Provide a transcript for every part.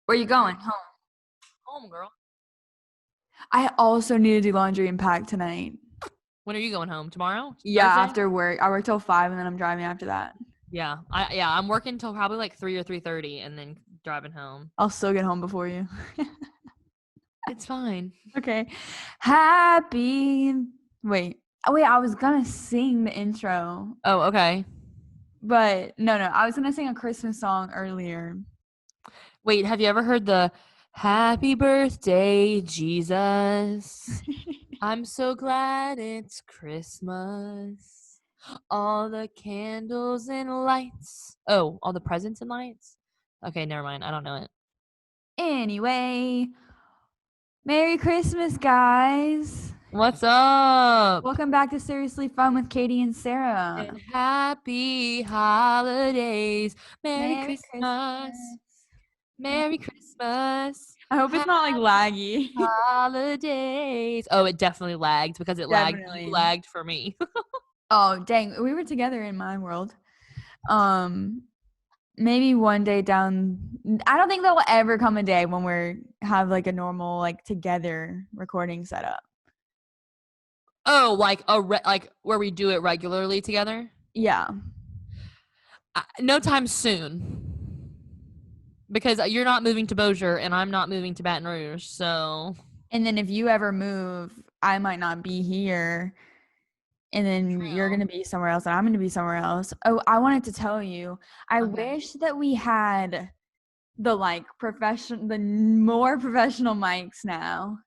Where you going? Home. Home, girl. I also need to do laundry and pack tonight. When are you going home? Tomorrow? Yeah, Thursday? after work. I work till 5 and then I'm driving after that. Yeah. I'm working till probably like 3 or 3:30 and then driving home. I'll still get home before you. It's fine. Okay. Happy. Wait. Oh, wait, I was gonna sing the intro, Oh, okay. but no. I was gonna sing a Christmas song earlier. Wait, have you ever heard the Happy Birthday, Jesus? I'm so glad it's Christmas. All the candles and lights. Oh, all the presents and lights? Okay, never mind. I don't know it. Anyway, Merry Christmas, guys. What's up? Welcome back to Seriously Fun with Katie and Sarah. And happy holidays. Merry Merry Christmas. Merry Christmas. I hope it's not like laggy. Holidays. Oh, it definitely lagged because it Definitely. lagged for me. Oh, dang. We were together in my world. Maybe one day down, I don't think there will ever come a day when we're have like a normal like together recording setup. Oh, like like where we do it regularly together? Yeah. No time soon. Because you're not moving to Bossier and I'm not moving to Baton Rouge, so. And then if you ever move, I might not be here. And then you're going to be somewhere else and I'm going to be somewhere else. Oh, I wanted to tell you, I wish that we had the like the more professional mics now.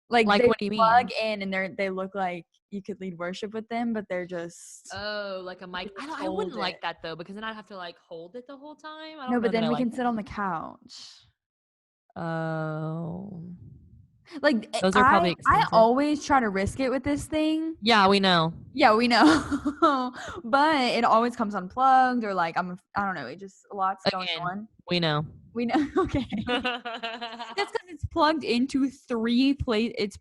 Like they what do you plug mean? in and they look like you could lead worship with them, but they're just like a mic. I wouldn't like that though, because then I'd have to like hold it the whole time. I don't know. No, but then we can that. sit on the couch. Oh. Like Those are probably expensive. I always try to risk it with this thing. Yeah, we know. Yeah, we know. But it always comes unplugged or like I don't know, it just lots going on. We know. We know. Okay. That's because it's plugged into it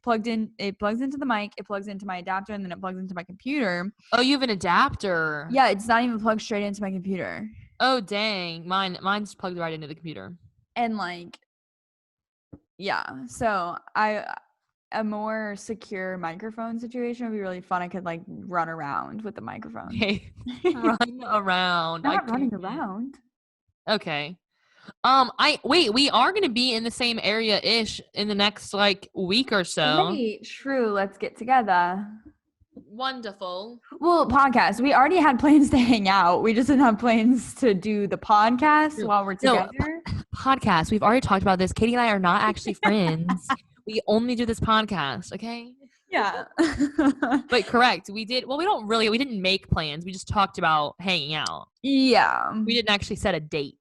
plugs into the mic, it plugs into my adapter, and then it plugs into my computer. Oh, you have an adapter. Yeah, it's not even plugged straight into my computer. Oh, dang. Mine's plugged right into the computer. And like, yeah, so a more secure microphone situation would be really fun. I could like run around with the microphone. Okay. Run around. Not running around. Okay. We are gonna be in the same area-ish in the next like week or so. Wait, true. Let's get together. Wonderful. Well, podcast. We already had plans to hang out. We just didn't have plans to do the podcast while we're together. Podcast. We've already talked about this. Katie and I are not actually friends. We only do this podcast, okay? Yeah. But correct. We didn't make plans. We just talked about hanging out. Yeah. We didn't actually set a date.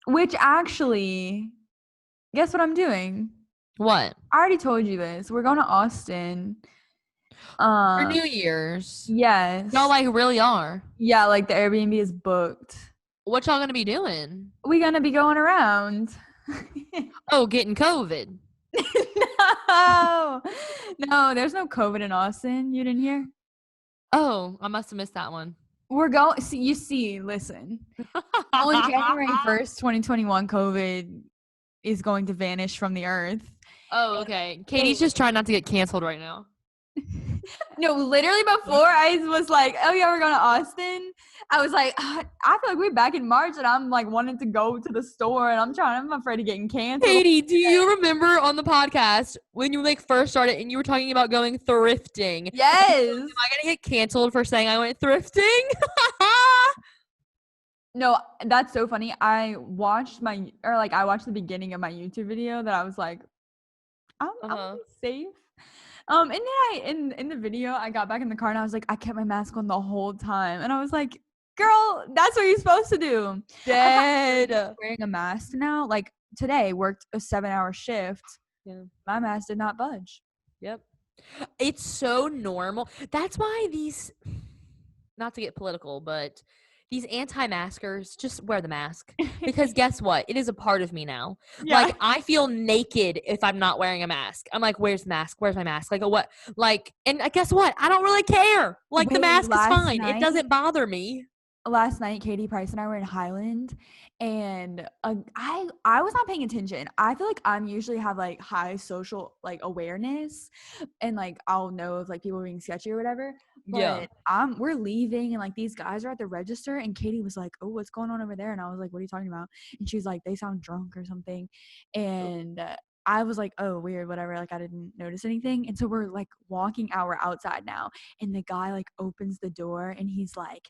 Which actually, guess what I'm doing? What? I already told you this. We're going to Austin. For New Year's. Yes. Y'all like really are. Yeah, like the Airbnb is booked. What y'all gonna be doing? We're gonna be going around. Oh, getting COVID. No, there's no COVID in Austin. You didn't hear? Oh, I must have missed that one. We're going. Listen. On January 1st, 2021, COVID is going to vanish from the earth. Oh, okay. Katie's just trying not to get canceled right now. No, literally before I was like, oh yeah, we're going to Austin. I was like, I feel like we're back in March and I'm like wanting to go to the store and I'm afraid of getting canceled. Katie, do you remember on the podcast when you like first started and you were talking about going thrifting? Yes. Am I gonna get canceled for saying I went thrifting? No, that's so funny. I watched the beginning of my YouTube video that I was like, I'm safe. And then in the video, I got back in the car and I was like, I kept my mask on the whole time. And I was like, girl, that's what you're supposed to do. Dead. Wearing a mask now. Like today, worked a 7-hour shift. Yeah. My mask did not budge. Yep. It's so normal. That's why not to get political, but these anti-maskers just wear the mask because guess what? It is a part of me now. Yeah. Like I feel naked if I'm not wearing a mask. I'm like, where's the mask? Where's my mask? Like what? Like, and guess what? I don't really care. Like the mask is fine. It doesn't bother me. last night, Katie Price and I were in Highland, and I was not paying attention. I feel like I'm usually have like high social like awareness, and like I'll know if like people are being sketchy or whatever. Yeah. But we're leaving, and like these guys are at the register, and Katie was like, "Oh, what's going on over there?" And I was like, "What are you talking about?" And she's like, "They sound drunk or something," and I was like, "Oh, weird, whatever." Like I didn't notice anything, and so we're like walking out. We're outside now, and the guy like opens the door, and he's like,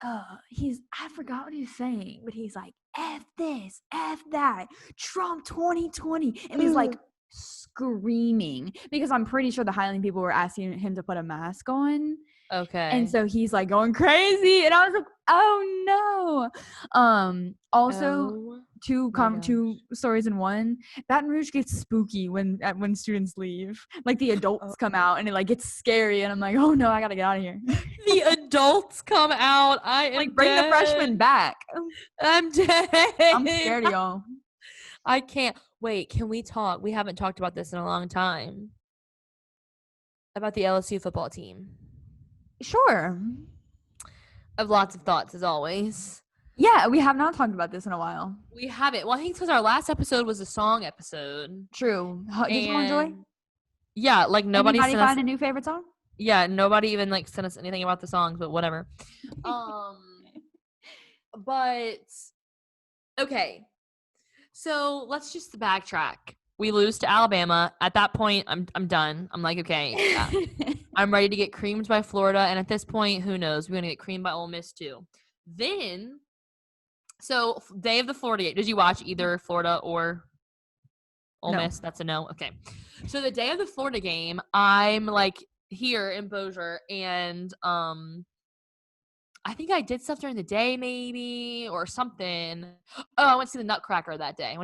I forgot what he's saying, but he's like, F this, F that, Trump 2020. And he's like screaming because I'm pretty sure the Highland people were asking him to put a mask on. And Okay. so he's like going crazy. And I was like, oh no. Also, Oh two my gosh. stories in one. Baton Rouge gets spooky when students leave. Like the adults come out and it like gets scary, and I'm like, oh no, I gotta get out of here. The adults come out. I am Like bring the dead. freshmen back. I'm dead. I'm scared of y'all. I can't. Wait, can we talk? We haven't talked about this in a long time. About the LSU football team. Sure. I have lots of thoughts as always. Yeah, we have not talked about this in a while. We haven't. Well, I think because our last episode was a song episode. True. Did you enjoy? Yeah, like nobody Anybody sent us, find a new favorite song? yeah, nobody even like sent us anything about the songs, but whatever. But okay. So let's just backtrack. We lose to Alabama. At that point, I'm done. I'm like, okay, I'm ready to get creamed by Florida. And at this point, who knows? We're gonna get creamed by Ole Miss too. Then, so day of the Florida game. Did you watch either Florida or Ole Miss? That's a no. Okay. So the day of the Florida game, I'm like here in Bossier, and I think I did stuff during the day, maybe, or something. Oh, I went to see the Nutcracker that day.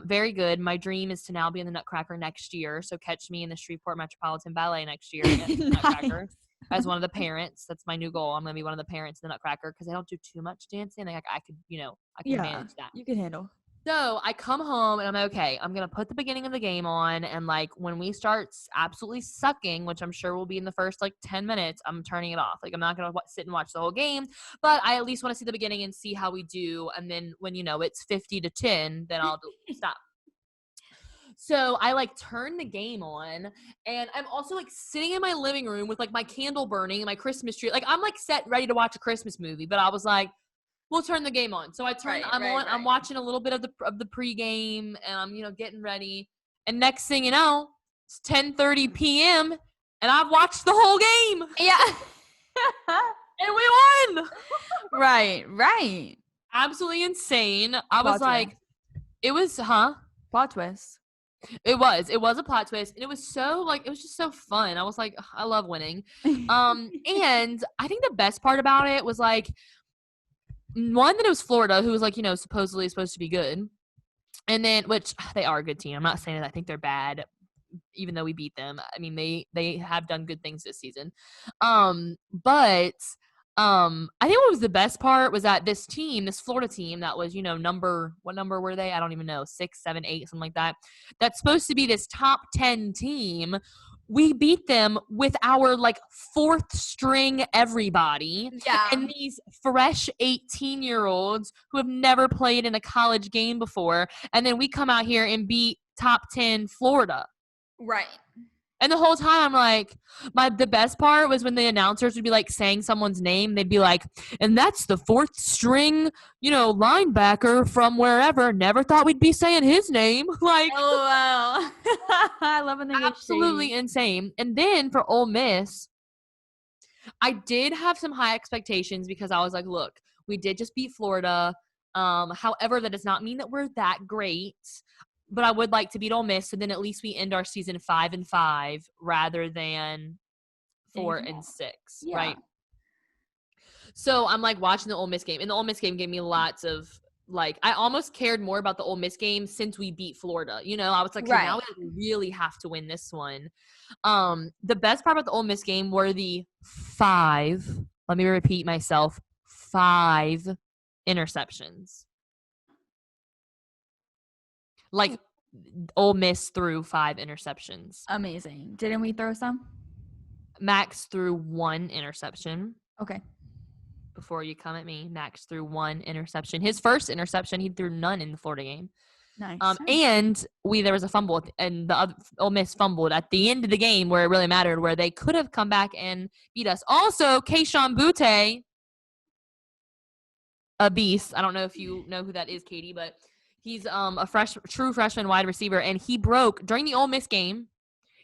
Very good. My dream is to now be in the Nutcracker next year. So catch me in the Shreveport Metropolitan Ballet next year at the Nutcracker as one of the parents. That's my new goal. I'm going to be one of the parents in the Nutcracker because I don't do too much dancing. Like I could, I can manage that. You can handle. So I come home and I'm okay. I'm going to put the beginning of the game on. And like when we start absolutely sucking, which I'm sure will be in the first like 10 minutes, I'm turning it off. Like I'm not going to sit and watch the whole game, but I at least want to see the beginning and see how we do. And then when, it's 50-10, then I'll stop. So I like turn the game on, and I'm also like sitting in my living room with like my candle burning and my Christmas tree. Like I'm like set ready to watch a Christmas movie, but I was like, we'll turn the game on. So I turn. I'm watching a little bit of the pregame, and I'm getting ready. And next thing you know, it's 10:30 p.m. and I've watched the whole game. Yeah, and we won. Right. Absolutely insane. I was like, it was plot twist. It was a plot twist, and it was so like it was just so fun. I was like, I love winning. And I think the best part about it was like, one, that it was Florida, who was like, supposedly supposed to be good. And then, which they are a good team. I'm not saying that I think they're bad, even though we beat them. I mean, they have done good things this season. But I think what was the best part was that this Florida team that was, what number were they? I don't even know, 6, 7, 8, something like that. That's supposed to be this top 10 team. We beat them with our like 4th string everybody. Yeah. And these fresh 18-year-olds who have never played in a college game before. And then we come out here and beat top 10 Florida. Right. And the whole time I'm like, the best part was when the announcers would be like saying someone's name. They'd be like, and that's the 4th string, linebacker from wherever. Never thought we'd be saying his name. Like, oh wow. I love when they absolutely insane. And then for Ole Miss, I did have some high expectations because I was like, look, we did just beat Florida. However, that does not mean that we're that great. But I would like to beat Ole Miss, so then at least we end our season 5-5 rather than 4-6, right? So I'm like watching the Ole Miss game, and the Ole Miss game gave me lots of like. I almost cared more about the Ole Miss game since we beat Florida. I was like, now we really have to win this one. The best part about the Ole Miss game were the 5. Let me repeat myself: 5 interceptions. Like, Ole Miss threw 5 interceptions. Amazing. Didn't we throw some? Max threw 1 interception. Okay. before you come at me. Max threw 1 interception. His first interception, he threw none in the Florida game. Nice. And there was a fumble, and the other, Ole Miss fumbled at the end of the game where it really mattered, where they could have come back and beat us. Also, Keishawn Butte, a beast. I don't know if you know who that is, Katie, but he's a true freshman wide receiver, and he broke during the Ole Miss game.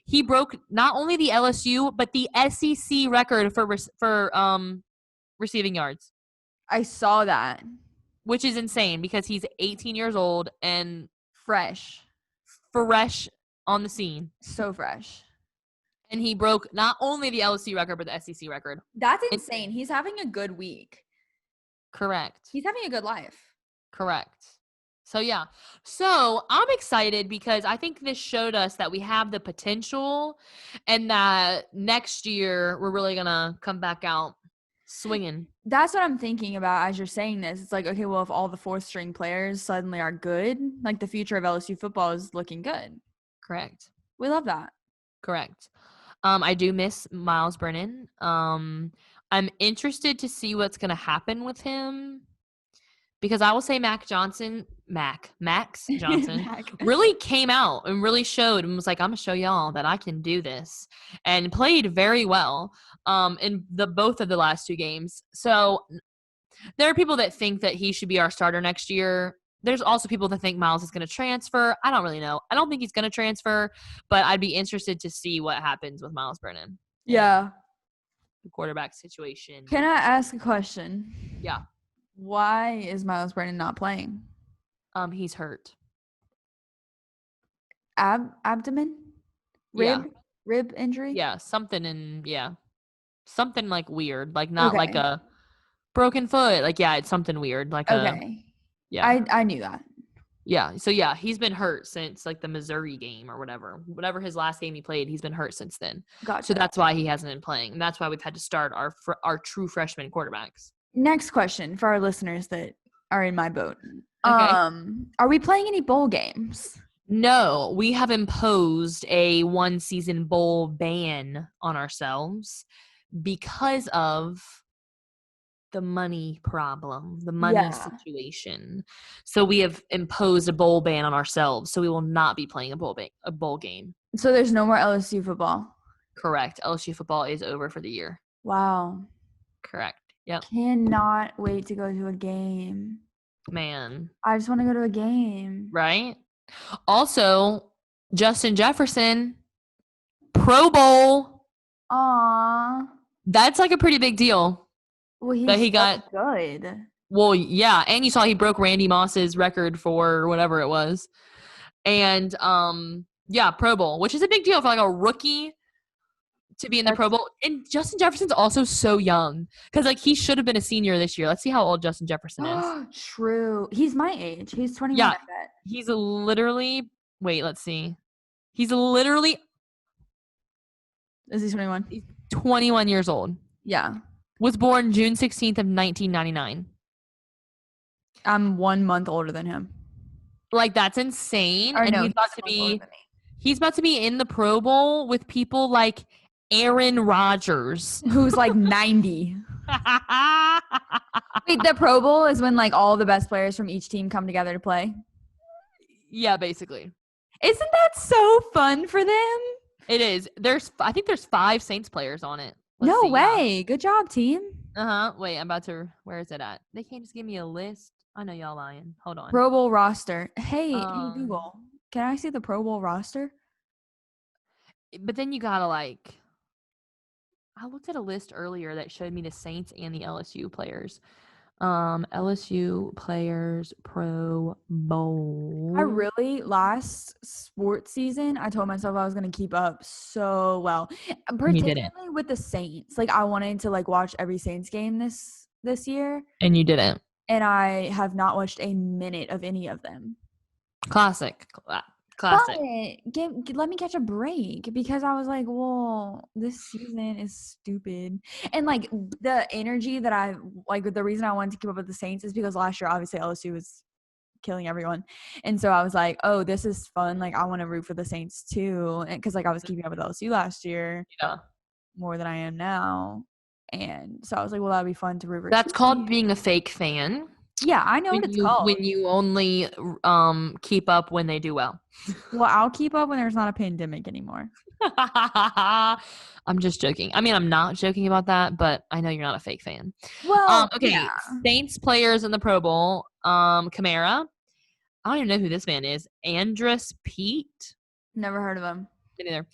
He broke not only the LSU but the SEC record for receiving yards. I saw that. Which is insane because he's 18 years old and fresh on the scene. So fresh. And he broke not only the LSU record but the SEC record. That's insane. He's having a good week. Correct. He's having a good life. Correct. So, yeah. So, I'm excited because I think this showed us that we have the potential and that next year we're really going to come back out swinging. That's what I'm thinking about as you're saying this. It's like, okay, well, if all the 4th string players suddenly are good, like the future of LSU football is looking good. Correct. We love that. Correct. I do miss Miles Brennan. I'm interested to see what's going to happen with him because I will say Max Johnson really came out and really showed and was like, I'm going to show y'all that I can do this, and played very well in both of the last 2 games. So there are people that think that he should be our starter next year. There's also people that think Miles is going to transfer. I don't really know. I don't think he's going to transfer, but I'd be interested to see what happens with Miles Brennan. Yeah. The quarterback situation. Can I ask a question? Yeah. Why is Miles Brennan not playing? He's hurt. Abdomen? Rib injury? Yeah, something like weird, like not like a broken foot. Like, yeah, it's something weird. Like I knew that. Yeah. So yeah, he's been hurt since like the Missouri game or whatever his last game he played. He's been hurt since then. Gotcha. So that's why he hasn't been playing, and that's why we've had to start our true freshman quarterbacks. Next question for our listeners that are in my boat. Okay. Are we playing any bowl games? No, we have imposed a 1-season bowl ban on ourselves because of the money problem, the money situation. So we have imposed a bowl ban on ourselves. So we will not be playing a bowl game. So there's no more LSU football. Correct. LSU football is over for the year. Wow. Correct. Yep. Cannot wait to go to a game. Man. I just want to go to a game. Right? Also, Justin Jefferson, Pro Bowl. Aww. That's like a pretty big deal. Well, he got good. Well, yeah, and you saw he broke Randy Moss's record for whatever it was. And yeah, Pro Bowl, which is a big deal for like a rookie to be in the Pro Bowl. And Justin Jefferson's also so young because like he should have been a senior this year. Let's see how old Justin Jefferson is. True. He's my age. He's 21. Yeah, I bet. he's literally. Wait, let's see. He's literally. Is he 21? He's 21 years old. Yeah. Was born June 16th of 1999. I'm 1 month older than him. Like that's insane. Or and no, he's about to be in the Pro Bowl with people like Aaron Rodgers, who's like 90. Wait, the Pro Bowl is when like all the best players from each team come together to play? Yeah, basically. Isn't that so fun for them? It is. I think there's 5 Saints players on it. No way. Yeah. Good job, team. Wait, I'm about to. Where is it at? They can't just give me a list. I know y'all lying. Hold on. Pro Bowl roster. Hey, Google. Can I see the Pro Bowl roster? But then you gotta like. I looked at a list earlier that showed me the Saints and the LSU players. LSU players Pro Bowl. Last sports season, I told myself I was going to keep up so well, particularly with the Saints. Like I wanted to like watch every Saints game this year. And you didn't. And I have not watched a minute of any of them. Classic. But let me catch a break because I was like, well, this season is stupid. And like the energy that I like, the reason I wanted to keep up with the Saints is because last year, obviously LSU was killing everyone. And so I was like, oh, this is fun. Like I want to root for the Saints too. And cause like I was keeping up with LSU last year more than I am now. And so I was like, well, that'd be fun to root for. That's called being a fake fan. Yeah, I know what it's called. When you only keep up when they do well. Well, I'll keep up when there's not a pandemic anymore. I'm just joking. I mean, I'm not joking about that, but I know you're not a fake fan. Well, Okay. yeah. Saints players in the Pro Bowl. Kamara. I don't even know who this man is. Andrus Pete. Never heard of him. Me neither.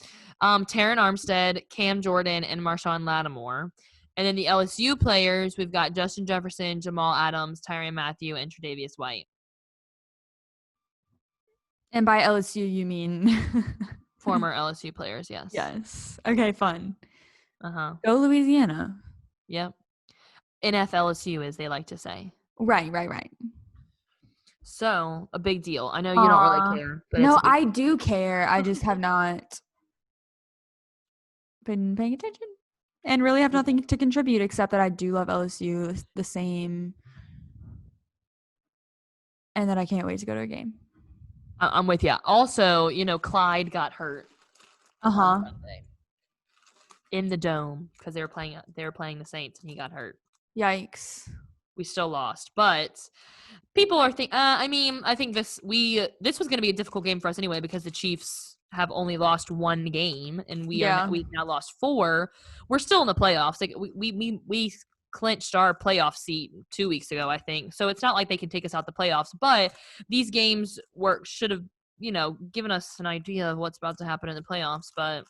Taron Armstead, Cam Jordan, and Marshawn Lattimore. And then the LSU players, we've got Justin Jefferson, Jamal Adams, Tyrann Mathieu, and Tre'Davious White. And by LSU, you mean former LSU players, yes. Yes. Okay, fun. Uh-huh. Go Louisiana. Yep. NFLSU, as they like to say. Right. So, a big deal. I know you don't really care. But no, I do care. I just have not been paying attention and really have nothing to contribute except that I do love LSU the same and that I can't wait to go to a game. I'm with you. Also, Clyde got hurt. In the dome because they were playing the Saints and he got hurt. Yikes. We still lost, but people are I think this was going to be a difficult game for us anyway because the Chiefs have only lost one game and we've now lost 4. We're still in the playoffs. Like we clinched our playoff seat 2 weeks ago, I think. So it's not like they can take us out the playoffs, but these games should have, given us an idea of what's about to happen in the playoffs, but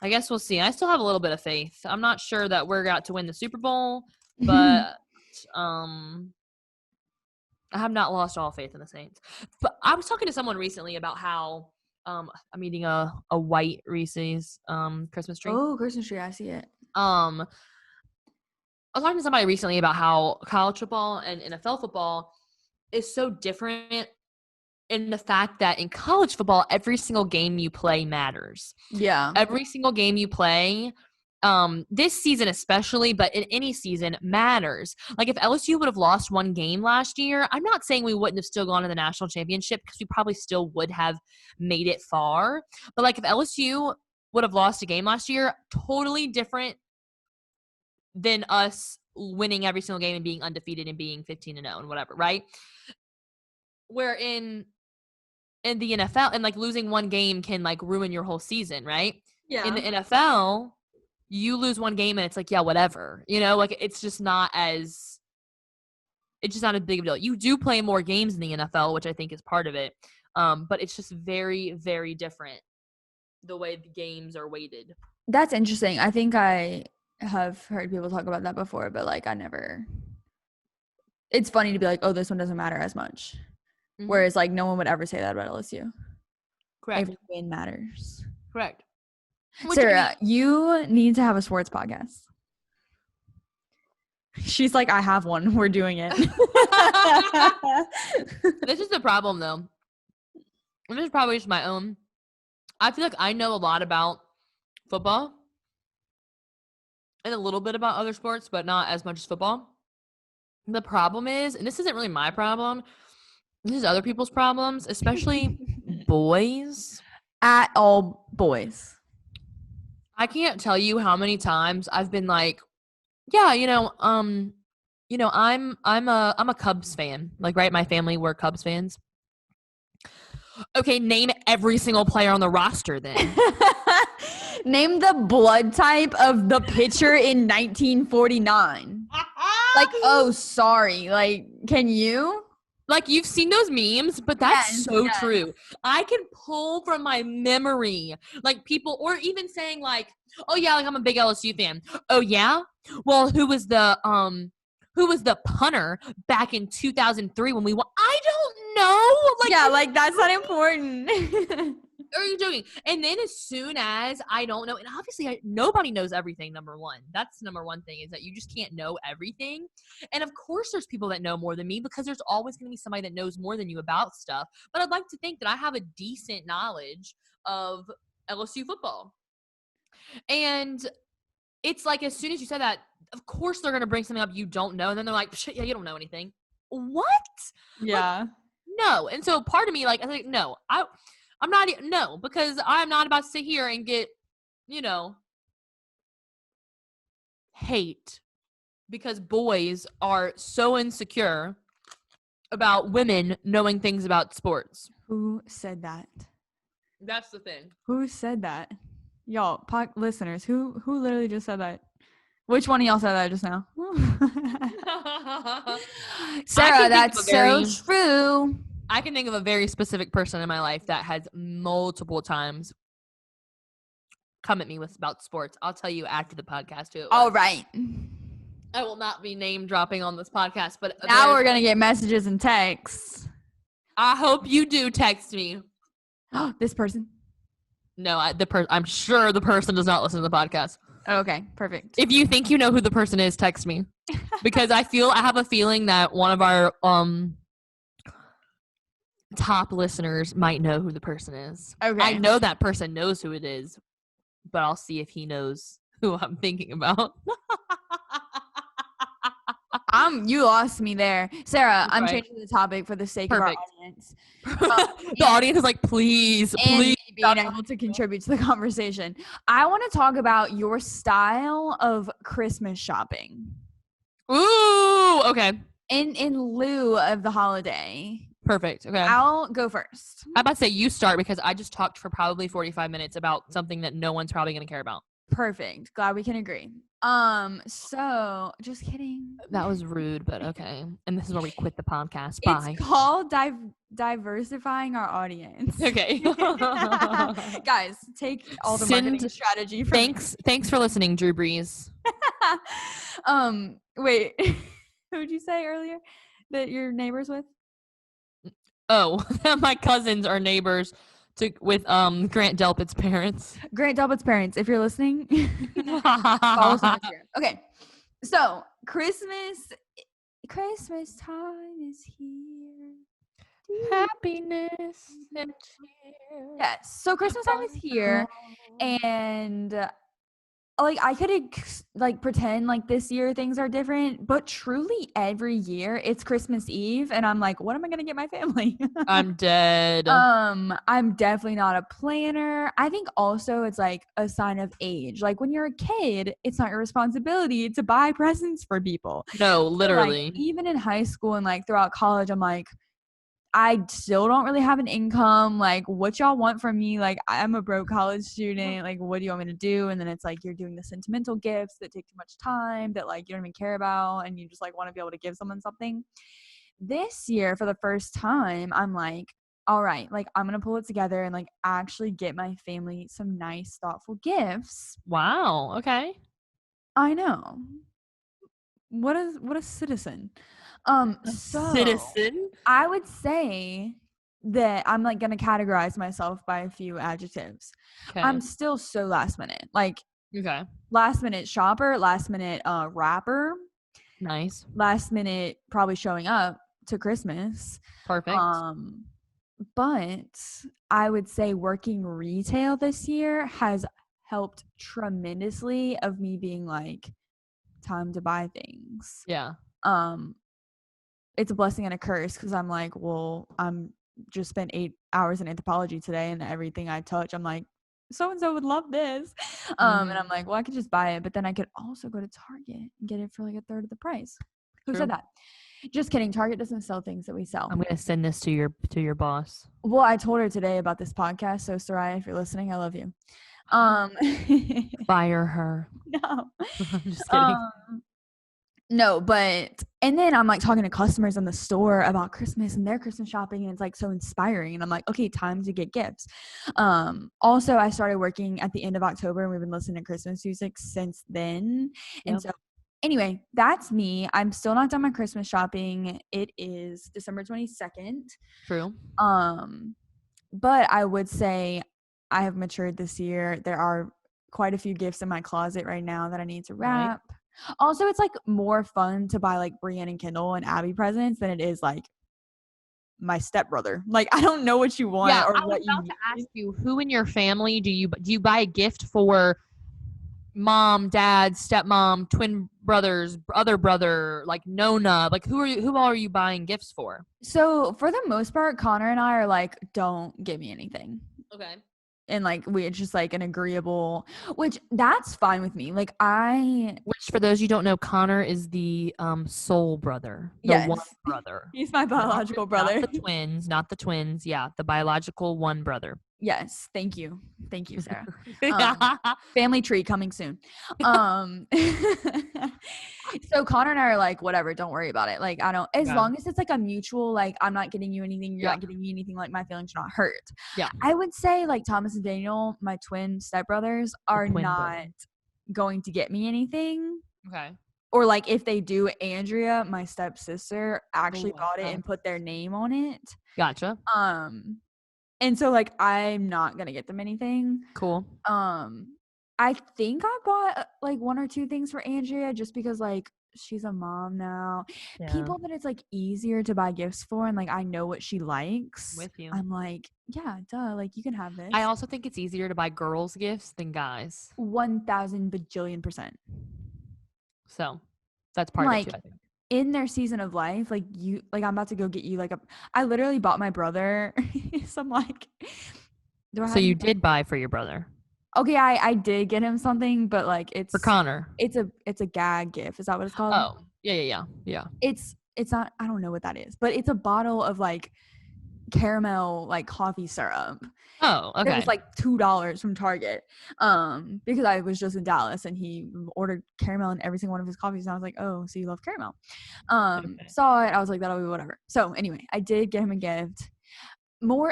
I guess we'll see. I still have a little bit of faith. I'm not sure that we're about to win the Super Bowl, but I have not lost all faith in the Saints. But I was talking to someone recently about how I'm eating a white Reese's Christmas tree. Oh, Christmas tree, I see it. I was talking to somebody recently about how college football and NFL football is so different in the fact that in college football, every single game you play matters. Yeah. Every single game you play, this season especially, but in any season, matters. Like if LSU would have lost one game last year, I'm not saying we wouldn't have still gone to the national championship because we probably still would have made it far. But like if LSU would have lost a game last year, totally different than us winning every single game and being undefeated and being 15-0 and whatever, right? Where in the NFL, and like losing one game can like ruin your whole season, right? Yeah. In the NFL, you lose one game and it's like, yeah, whatever. Like it's just not a big of a deal. You do play more games in the NFL, which I think is part of it. But it's just very, very different the way the games are weighted. That's interesting. I think I have heard people talk about that before, but like it's funny to be like, oh, this one doesn't matter as much. Mm-hmm. Whereas like no one would ever say that about LSU. Correct. Every win matters. Correct. Sarah, you need to have a sports podcast. She's like, I have one. We're doing it. This is the problem though. And this is probably just my own. I feel like I know a lot about football and a little bit about other sports, but not as much as football. The problem is, and this isn't really my problem, this is other people's problems, especially boys. At all boys. I can't tell you how many times I've been like, yeah, I'm a Cubs fan. Like, right, my family were Cubs fans. Okay, name every single player on the roster then. Name the blood type of the pitcher in 1949. Like, oh, sorry. Like, can you? Like, you've seen those memes, but that's so true. I can pull from my memory, like, people, or even saying, like, oh, yeah, like, I'm a big LSU fan. Oh, yeah? Well, who was the punter back in 2003 when we won? I don't know. Like, yeah, like, that's not important. Are you joking? And then as soon as I don't know, and obviously nobody knows everything, number one. That's number one thing, is that you just can't know everything. And of course there's people that know more than me, because there's always going to be somebody that knows more than you about stuff. But I'd like to think that I have a decent knowledge of LSU football. And it's like, as soon as you said that, of course they're going to bring something up you don't know. And then they're like, shit, yeah, you don't know anything. What? Yeah. Like, no. And so part of me, like, I think, no, I'm not, no, because I'm not about to sit here and get, hate because boys are so insecure about women knowing things about sports. Who said that? That's the thing. Who said that? Y'all, listeners, who literally just said that? Which one of y'all said that just now? Sarah, that's so true. I can think of a very specific person in my life that has multiple times come at me about sports. I'll tell you after the podcast who it was. All right. I will not be name dropping on this podcast, but now we're going to get messages and texts. I hope you do text me. This person? No, I'm sure the person does not listen to the podcast. Okay, perfect. If you think you know who the person is, text me. Because I have a feeling that one of our top listeners might know who the person is. Okay. I know that person knows who it is, but I'll see if he knows who I'm thinking about. You lost me there. Sarah, I'm changing the topic for the sake of our audience. The audience is like, please being able to contribute to the conversation. I want to talk about your style of Christmas shopping. Ooh, okay. In lieu of the holiday. Perfect. Okay. I'll go first. I'm about to say you start because I just talked for probably 45 minutes about something that no one's probably going to care about. Perfect. Glad we can agree. So just kidding. That was rude, but okay. And this is where we quit the podcast. Bye. It's called diversifying our audience. Okay. Guys, take all the marketing strategy from Thanks for listening, Drew Brees. Wait. Who'd you say earlier that you're neighbors with? Oh, my cousins are neighbors with Grant Delpit's parents. Grant Delpit's parents, if you're listening. Follow us on Instagram. Okay. So Christmas time is here. Happiness and cheer. Yes. So Christmas time is here, and like I could like pretend like this year things are different, but truly every year it's Christmas Eve and I'm like, what am I gonna get my family? I'm dead. I'm definitely not a planner. I think also it's like a sign of age. Like when you're a kid, it's not your responsibility to buy presents for people. No, literally. Like, even in high school and like throughout college, I'm like, I still don't really have an income. Like, what y'all want from me? Like, I'm a broke college student. Like, what do you want me to do? And then it's like, you're doing the sentimental gifts that take too much time that like you don't even care about. And you just like want to be able to give someone something. This year, for the first time, I'm like, all right, like I'm going to pull it together and like actually get my family some nice, thoughtful gifts. Wow. Okay. I know. What a citizen. Citizen. I would say that I'm like gonna categorize myself by a few adjectives. Okay. I'm still so last minute. Like okay. Last minute shopper, last minute rapper. Nice. Last minute probably showing up to Christmas. Perfect. But I would say working retail this year has helped tremendously of me being like, time to buy things. Yeah. It's a blessing and a curse because I'm like, well, I'm just spent 8 hours in Anthropologie today and everything I touch, I'm like, so-and-so would love this. And I'm like, well, I could just buy it, but then I could also go to Target and get it for like a third of the price. Who said that? Just kidding. Target doesn't sell things that we sell. I'm going to send this to your boss. Well, I told her today about this podcast. So Soraya, if you're listening, I love you. Fire her. No. I'm just kidding. No, but and then I'm like talking to customers in the store about Christmas and their Christmas shopping, and it's like so inspiring. And I'm like, okay, time to get gifts. Also, I started working at the end of October, and we've been listening to Christmas music since then. Yep. And so, anyway, that's me. I'm still not done my Christmas shopping. It is December 22nd. True. But I would say I have matured this year. There are quite a few gifts in my closet right now that I need to wrap. Right. Also, it's like more fun to buy like Brienne and Kendall and Abby presents than it is like my stepbrother. Like, I don't know what you want or what you need. I was about to ask you, who in your family do you buy a gift for? Mom, dad, stepmom, twin brothers, other brother, like Nona, like who all are you buying gifts for? So for the most part, Connor and I are like, don't give me anything. Okay. and like it's just like an agreeable, which that's fine with me. Like Which, for those you don't know, Connor is the soul brother, the one yes, brother. he's my biological brother. Not the twins. Yeah, the biological one brother. Yes, thank you, Sarah. Family tree coming soon. So Connor and I are like, whatever, don't worry about it. Like, I don't, as long as it's like a mutual, like, I'm not getting you anything, you're not getting me anything, like, my feelings are not hurt. Yeah. I would say, like, Thomas and Daniel, my twin stepbrothers, are not brother. going to get me anything. Okay. Or, like, if they do, Andrea, my stepsister, actually bought it and put their name on it. Gotcha. And so, like, I'm not gonna get them anything. Cool. I think I bought like 1 or 2 things for Andrea just because like she's a mom now. Yeah. People that it's like easier to buy gifts for and like I know what she likes. With you. I'm like, yeah, duh, like you can have this. I also think it's easier to buy girls gifts than guys. 1000 bajillion%. So that's part like, of it too, I think. In their season of life, like you, like I'm about to go get you like I literally bought my brother some like. So you did buy for your brother? Okay, I did get him something, but like it's for Connor. It's a gag gift. Is that what it's called? Oh, yeah. It's not. I don't know what that is, but it's a bottle of like caramel like coffee syrup. Oh, okay. It was like $2 from Target. Because I was just in Dallas and he ordered caramel in every single one of his coffees, and I was like, oh, so you love caramel? Saw it. I was like, that'll be whatever. So anyway, I did get him a gift.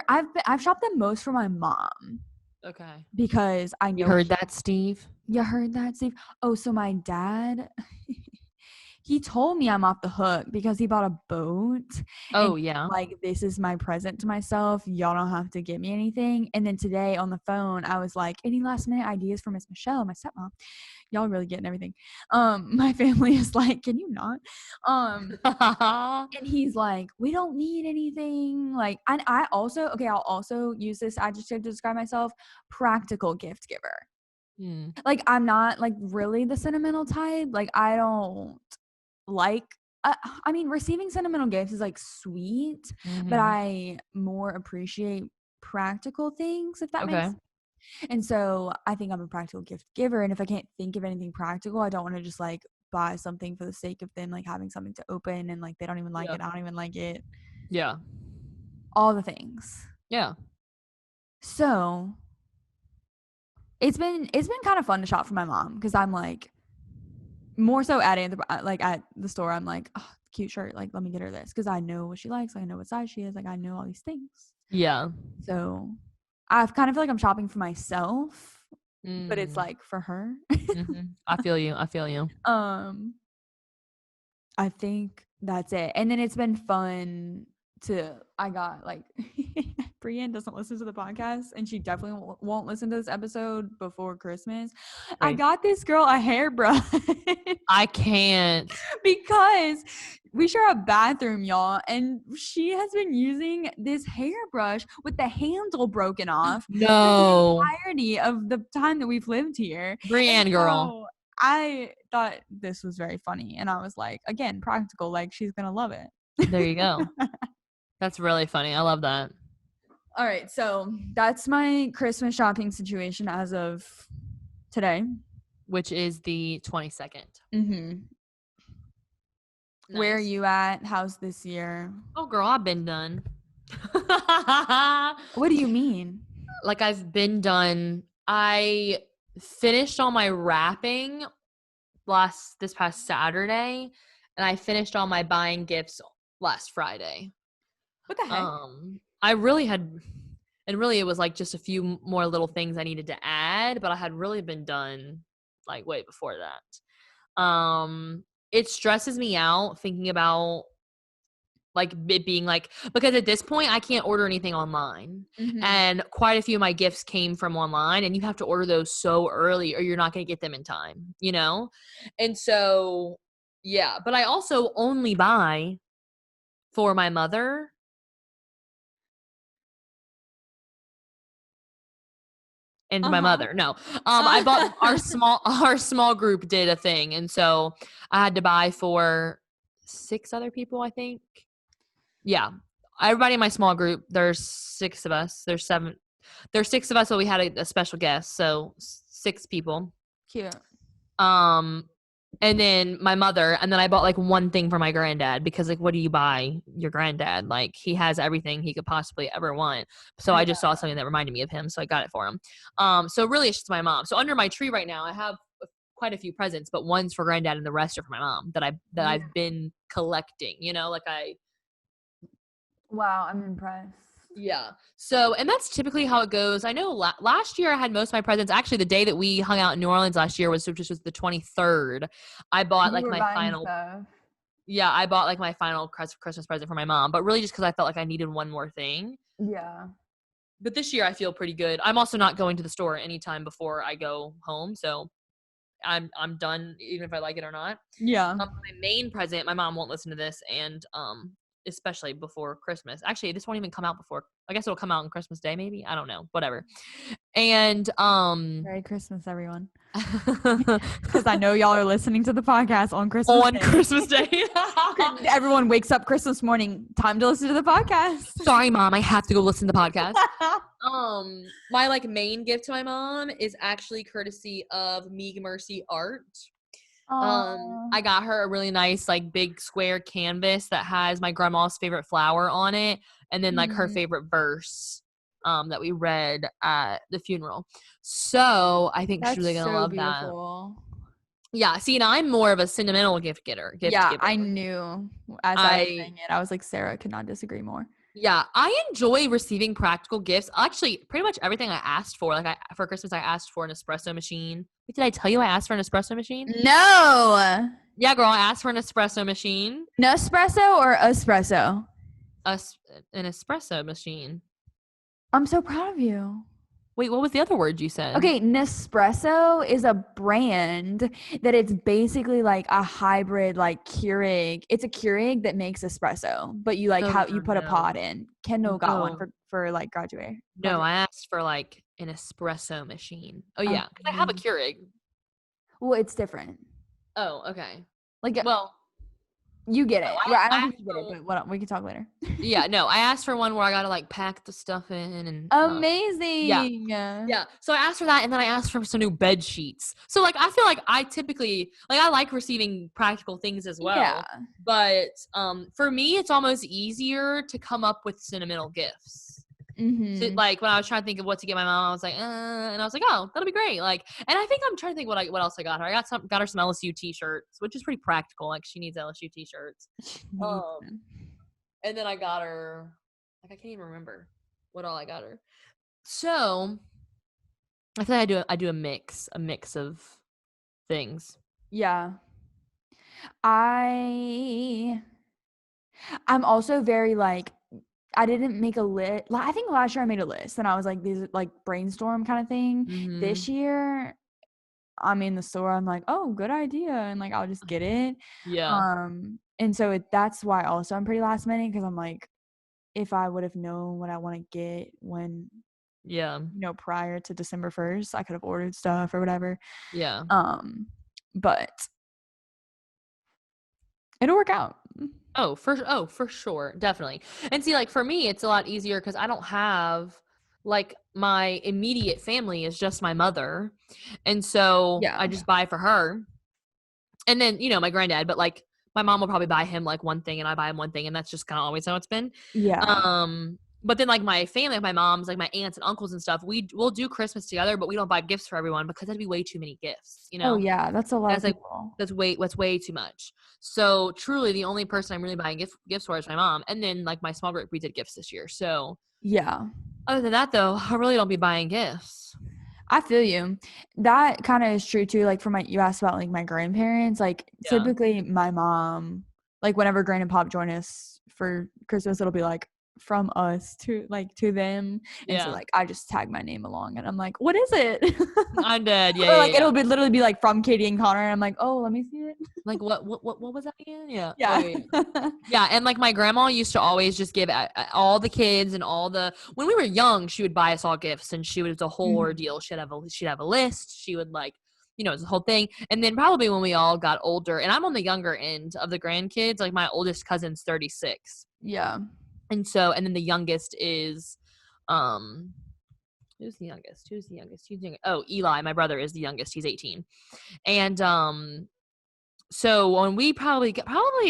I've shopped the most for my mom. Okay. Because I know you heard that, Steve. You heard that, Steve? Oh, so my dad, he told me I'm off the hook because he bought a boat. Oh, yeah. Like, this is my present to myself. Y'all don't have to get me anything. And then today on the phone, I was like, any last minute ideas for Miss Michelle, my stepmom? Y'all really getting everything. My family is like, can you not? And he's like, we don't need anything. Like, and I'll also use this adjective to describe myself: practical gift giver. Like, I'm not like really the sentimental type. Like, I don't like, I mean, receiving sentimental gifts is like sweet, but I more appreciate practical things, if that makes sense. And so I think I'm a practical gift giver. And if I can't think of anything practical, I don't want to just like buy something for the sake of them like having something to open and like they don't even like it. I don't even like it. Yeah. All the things. Yeah. So it's been kind of fun to shop for my mom because I'm like more so at the store. I'm like, oh, cute shirt. Like, let me get her this because I know what she likes. I know what size she is. Like, I know all these things. Yeah. So I kind of feel like I'm shopping for myself, but it's like for her. I feel you. I think that's it. And then it's been fun I got like Brienne doesn't listen to the podcast and she definitely won't listen to this episode before Christmas. Right. I got this girl a hairbrush. I can't. Because we share a bathroom, y'all, and she has been using this hairbrush with the handle broken off. No. For the entirety of the time that we've lived here. Brienne, girl. I thought this was very funny. And I was like, again, practical, like she's going to love it. There you go. That's really funny. I love that. All right. So that's my Christmas shopping situation as of today. Which is the 22nd. Nice. Where are you at? How's this year? Oh, girl, I've been done. What do you mean? Like, I've been done. I finished all my wrapping this past Saturday, and I finished all my buying gifts last Friday. What the heck? I really had, and really it was like just a few more little things I needed to add, but I had really been done like way before that. It stresses me out thinking about like it being like, because at this point I can't order anything online, and quite a few of my gifts came from online, and you have to order those so early or you're not going to get them in time, you know? And so, yeah, but I also only buy for my mother. And my mother. No. I bought our small group did a thing. And so I had to buy for 6 other people, I think. Yeah. Everybody in my small group, there's 6 of us. There's 7. There's 6 of us, so we had a special guest, so 6 people. Cute. And then my mother, and then I bought like one thing for my granddad because like, what do you buy your granddad? Like he has everything he could possibly ever want. So I just saw something that reminded me of him, so I got it for him. So really it's just my mom. So under my tree right now, I have quite a few presents, but one's for granddad and the rest are for my mom that I've been collecting. You know, like Wow, I'm impressed. Yeah. So, and that's typically how it goes. I know last year I had most of my presents. Actually, the day that we hung out in New Orleans last year was the 23rd. I bought like my final. Stuff. Yeah, I bought like my final Christmas present for my mom, but really just because I felt like I needed one more thing. Yeah. But this year I feel pretty good. I'm also not going to the store anytime before I go home, so I'm done even if I like it or not. Yeah. My main present, my mom won't listen to this, and especially before Christmas. Actually, this won't even come out before. I guess it'll come out on Christmas Day, maybe. I don't know. Whatever. And Merry Christmas, everyone. Because I know y'all are listening to the podcast on Christmas Day. Christmas Day. Everyone wakes up Christmas morning. Time to listen to the podcast. Sorry, Mom. I have to go listen to the podcast. My like main gift to my mom is actually courtesy of Meag Mercy Art. I got her a really nice like big square canvas that has my grandma's favorite flower on it, and then like her favorite verse that we read at the funeral. So I think she's really gonna love beautiful. That. Yeah, see, and I'm more of a sentimental gift getter. I knew as I was saying it. I was like, Sarah could not disagree more. Yeah, I enjoy receiving practical gifts. Actually, pretty much everything I asked for. Like for Christmas, I asked for an espresso machine. Wait, did I tell you I asked for an espresso machine? No. Yeah, girl, I asked for an espresso machine. Nespresso or espresso? An espresso machine. I'm so proud of you. Wait, what was the other word you said? Okay, Nespresso is a brand that it's basically like a hybrid like Keurig. It's a Keurig that makes espresso, but you like you put a pod in. Kendall got one for like graduate. No, I asked for like an espresso machine. Oh yeah, because I have a Keurig. Well, it's different. Oh, okay. Like, well, you get it. I don't think you get it, but we can talk later. Yeah, no, I asked for one where I gotta like pack the stuff in and amazing. Yeah. So I asked for that, and then I asked for some new bed sheets. So like I feel like I typically like I like receiving practical things as well. Yeah. But for me, it's almost easier to come up with sentimental gifts. Mm-hmm. So, like when I was trying to think of what to get my mom, I was like, and I was like, oh, that'll be great. Like, and I think I'm trying to think what else I got her. I got her some LSU t-shirts, which is pretty practical. Like she needs LSU t-shirts. And then I got her, like I can't even remember what all I got her. So I think I do a mix of things. Yeah. I'm also very like. I didn't make a list. I think last year I made a list and I was like, these like brainstorm kind of thing. Mm-hmm. This year I'm in the store. I'm like, oh, good idea. And like, I'll just get it. Yeah. And so that's why also I'm pretty last minute. Cause I'm like, if I would have known what I want to get when, prior to December 1st, I could have ordered stuff or whatever. Yeah. But it'll work out. Oh, for sure. Definitely. And see, like for me, it's a lot easier because I don't have like my immediate family is just my mother. And so I just buy for her. And then, my granddad, but like my mom will probably buy him like one thing and I buy him one thing. And that's just kind of always how it's been. Yeah. But then like my family, like my mom's, like my aunts and uncles and stuff, we'll do Christmas together, but we don't buy gifts for everyone because that'd be way too many gifts, Oh yeah, that's a lot of people. That's way too much. So truly the only person I'm really buying gifts for is my mom. And then like my small group, we did gifts this year. So yeah. Other than that though, I really don't be buying gifts. I feel you. That kind of is true too. Like you asked about like my grandparents, like typically my mom, like whenever Gran and Pop join us for Christmas, it'll be like, from us to them, and so like I just tag my name along and I'm like, what is it? I'm dead. Or like it'll be literally be like from Katie and Connor and I'm like, oh, let me see it. Like what was that again? Yeah. Yeah. And like my grandma used to always just give all the kids and when we were young, she would buy us all gifts and it was a whole ordeal. She'd have a list. She would like, it's the whole thing. And then probably when we all got older, and I'm on the younger end of the grandkids, like my oldest cousin's 36. Yeah. And then the youngest is Who's the youngest? Who's the youngest? Who's the youngest? Oh, Eli, my brother, is the youngest. He's 18. And so when we probably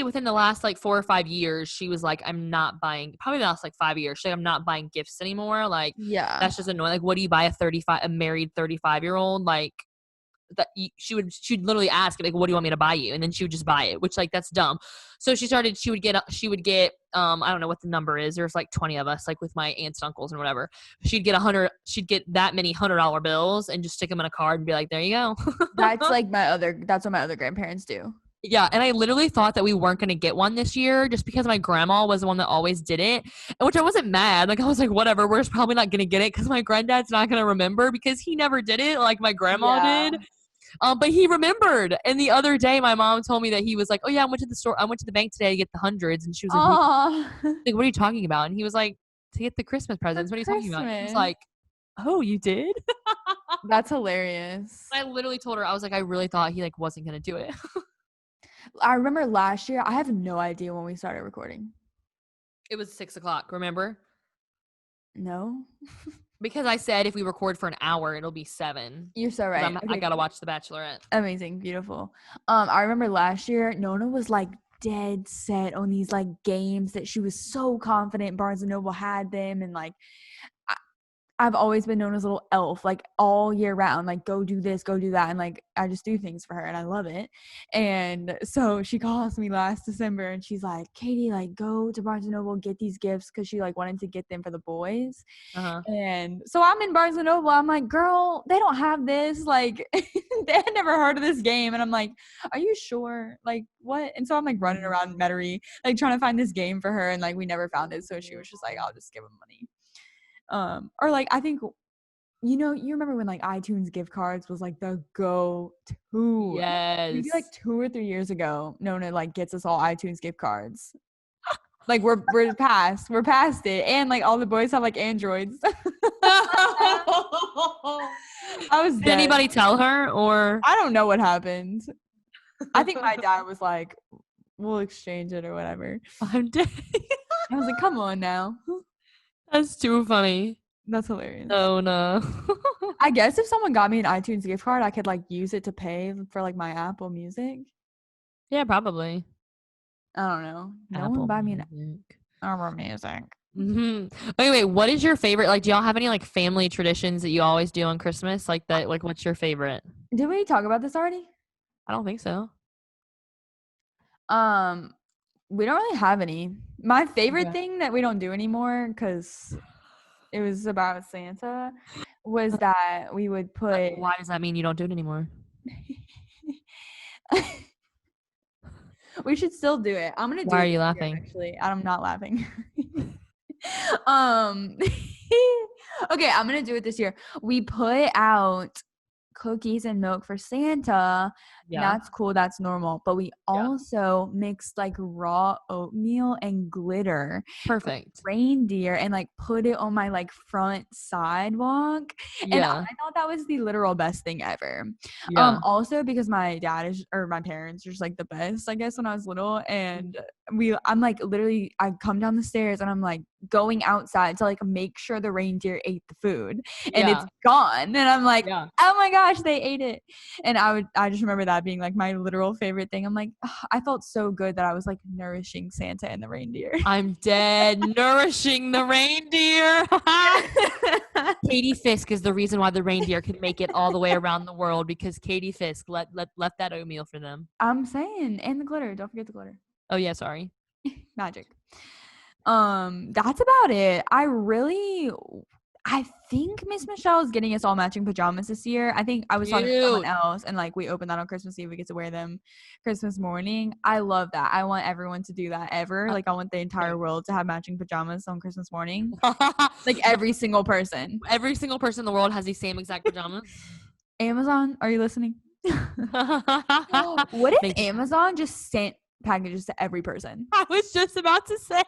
within the last like 4 or 5 years, she was like, I'm not buying, probably the last like 5 years, she's like, I'm not buying gifts anymore. Like, Yeah. that's just annoying. Like, what do you buy a married 35-year-old? Like, that she'd literally ask, like, what do you want me to buy you? And then she would just buy it, which, like, that's dumb. So she would get I don't know what the number is. There's like 20 of us, like with my aunts and uncles and whatever. She'd get that many $100 bills and just stick them in a card and be like, there you go. That's like that's what my other grandparents do. Yeah, and I literally thought that we weren't going to get one this year just because my grandma was the one that always did it, which I wasn't mad. Like, I was like, whatever, we're just probably not going to get it because my granddad's not going to remember because he never did it like my grandma did. But he remembered. And the other day, my mom told me that he was like, oh, yeah, I went to the bank today to get the hundreds. And she was like, what are you talking about? And he was like, to get the Christmas presents. What are you talking about? He was like, oh, you did? That's hilarious. I literally told her, I was like, I really thought he like wasn't going to do it. I remember last year, I have no idea when we started recording. It was 6:00, remember? No. Because I said if we record for an hour, it'll be 7. You're so right. I gotta watch The Bachelorette. Amazing, beautiful. I remember last year, Nona was like dead set on these like games that she was so confident Barnes and Noble had them, and like I've always been known as a little elf, like all year round, like go do this, go do that. And like, I just do things for her and I love it. And so she calls me last December and she's like, Katie, like go to Barnes & Noble, get these gifts. Cause she like wanted to get them for the boys. And so I'm in Barnes & Noble. I'm like, girl, they don't have this. Like they had never heard of this game. And I'm like, are you sure? Like what? And so I'm like running around Metairie, like trying to find this game for her. And like, we never found it. So she was just like, I'll just give them money. Or like I think you remember when like iTunes gift cards was like the go-to. Yes. Maybe like 2 or 3 years ago, Nona like gets us all iTunes gift cards. Like we're past it, and like all the boys have like Androids. Did anybody tell her, or I don't know what happened. I think my dad was like, we'll exchange it or whatever. I'm dead. I was like, come on now. That's too funny. That's hilarious. Oh no. I guess if someone got me an iTunes gift card, I could like use it to pay for like my Apple Music. Yeah, probably. I don't know. No Apple one buy me Music. an Apple Music. Mm-hmm. Wait, what is your favorite? Like, do y'all have any like family traditions that you always do on Christmas? Like that, like what's your favorite? Did we talk about this already? I don't think so. We don't really have any. My favorite thing that we don't do anymore, because it was about Santa, was that we would put. Why does that mean you don't do it anymore? We should still do it. I'm gonna do it. Why are you laughing? Actually, I'm not laughing. Okay, I'm gonna do it this year. We put out cookies and milk for Santa. Yeah. That's cool, that's normal, but we also mixed like raw oatmeal and glitter, perfect reindeer, and like put it on my like front sidewalk. And I thought that was the literal best thing ever. Also because my parents are just like the best, I guess, when I was little, and I'm like literally I come down the stairs and I'm like going outside to like make sure the reindeer ate the food, and it's gone, and I'm like, oh my gosh, they ate it. And I just remember that being like my literal favorite thing. I'm like, I felt so good that I was like nourishing Santa and the reindeer. I'm dead. Nourishing the reindeer. Katie Fisk is the reason why the reindeer could make it all the way around the world, because Katie Fisk left that oatmeal for them. I'm saying, and the glitter. Don't forget the glitter. Oh yeah, sorry. Magic. That's about it. I think Miss Michelle is getting us all matching pajamas this year. I think I was talking to someone else, and like we opened that on Christmas Eve. We get to wear them Christmas morning. I love that. I want everyone to do that ever. Like I want the entire world to have matching pajamas on Christmas morning. Like every single person. Every single person in the world has the same exact pajamas. Amazon, are you listening? What if Amazon just sent packages to every person? I was just about to say.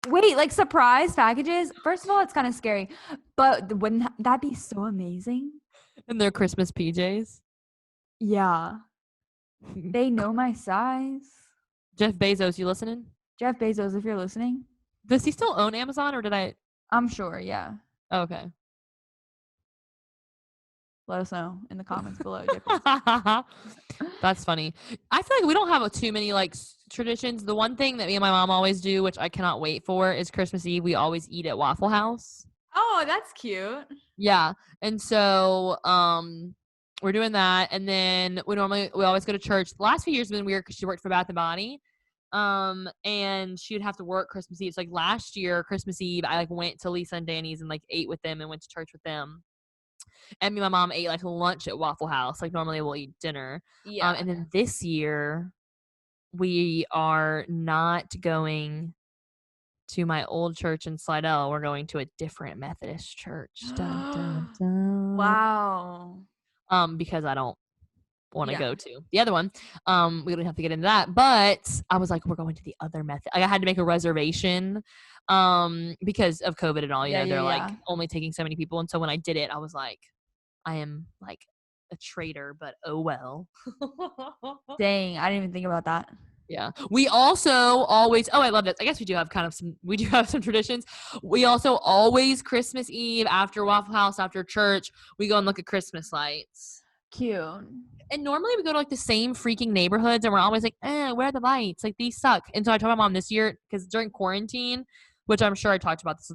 Wait, like surprise packages? First of all, it's kind of scary, but wouldn't that be so amazing? And their Christmas PJs. Yeah. They know my size. Jeff Bezos, you listening? Jeff Bezos, if you're listening. Does he still own Amazon, or did I? I'm sure, yeah. Oh, okay. Let us know in the comments below. Dippers. That's funny. I feel like we don't have too many like traditions. The one thing that me and my mom always do, which I cannot wait for, is Christmas Eve. We always eat at Waffle House. Oh, that's cute. Yeah. And so we're doing that, and then we always go to church. The last few years have been weird because she worked for Bath and Body. And she would have to work Christmas Eve. So like last year, Christmas Eve, I like went to Lisa and Danny's and like ate with them and went to church with them. And me and my mom ate like lunch at Waffle House. Like normally we'll eat dinner. Yeah. And then this year we are not going to my old church in Slidell. We're going to a different Methodist church. Dun, dun, dun. Wow. Because I don't want to go to the other one. We don't have to get into that, but I was like, we're going to the other method. Like, I had to make a reservation because of COVID and all. You know, they're like only taking so many people, and so when I did it, I was like, I am like a traitor, but oh well. Dang, I didn't even think about that. Yeah. We also always, I love this. I guess we do have some traditions. We also always Christmas Eve after Waffle House, after church, we go and look at Christmas lights. Cute. And normally we go to like the same freaking neighborhoods and we're always like, where are the lights? Like these suck. And so I told my mom this year, because during quarantine, which I'm sure I talked about this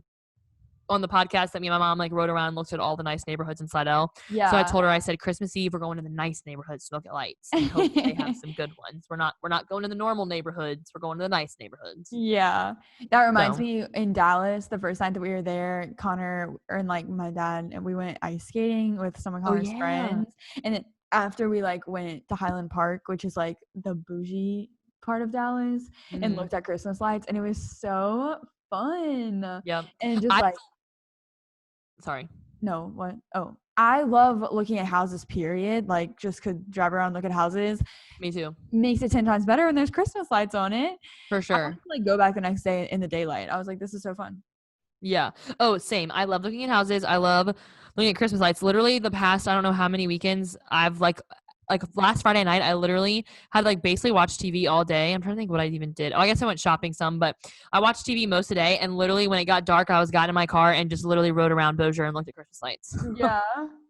on the podcast, that me and my mom like rode around and looked at all the nice neighborhoods in Slidell. Yeah. So I told her, I said, Christmas Eve, we're going to the nice neighborhoods to look at lights. And hope they have some good ones. We're not going to the normal neighborhoods. We're going to the nice neighborhoods. Yeah. That reminds me, in Dallas, the first time that we were there, Connor and like my dad, and we went ice skating with some of Connor's friends. And then after we like went to Highland Park, which is like the bougie part of Dallas, and looked at Christmas lights, and it was so fun. Yep. And just sorry. No, what? Oh, I love looking at houses, period. Like, just could drive around, look at houses. Me too. Makes it 10 times better when there's Christmas lights on it. For sure. I like go back the next day in the daylight. I was like, this is so fun. Yeah. Oh, same. I love looking at houses. I love looking at Christmas lights. Literally the past, I don't know how many weekends, I've like last Friday night, I literally had like basically watched TV all day. I'm trying to think what I even did. Oh, I guess I went shopping some, but I watched TV most of the day. And literally when it got dark, I got in my car and just literally rode around Bossier and looked at Christmas lights. Yeah.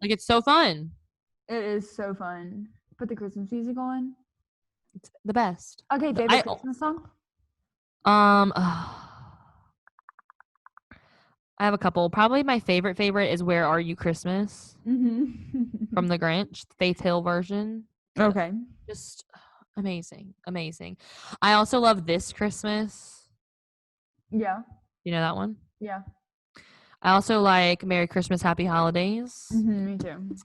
Like, it's so fun. It is so fun. Put the Christmas music on. It's the best. Okay, favorite Christmas song? I have a couple. Probably my favorite is Where Are You Christmas? From The Grinch, Faith Hill version. Okay. Just amazing. I also love This Christmas. Yeah. You know that one? Yeah. I also like Merry Christmas, Happy Holidays. Me too.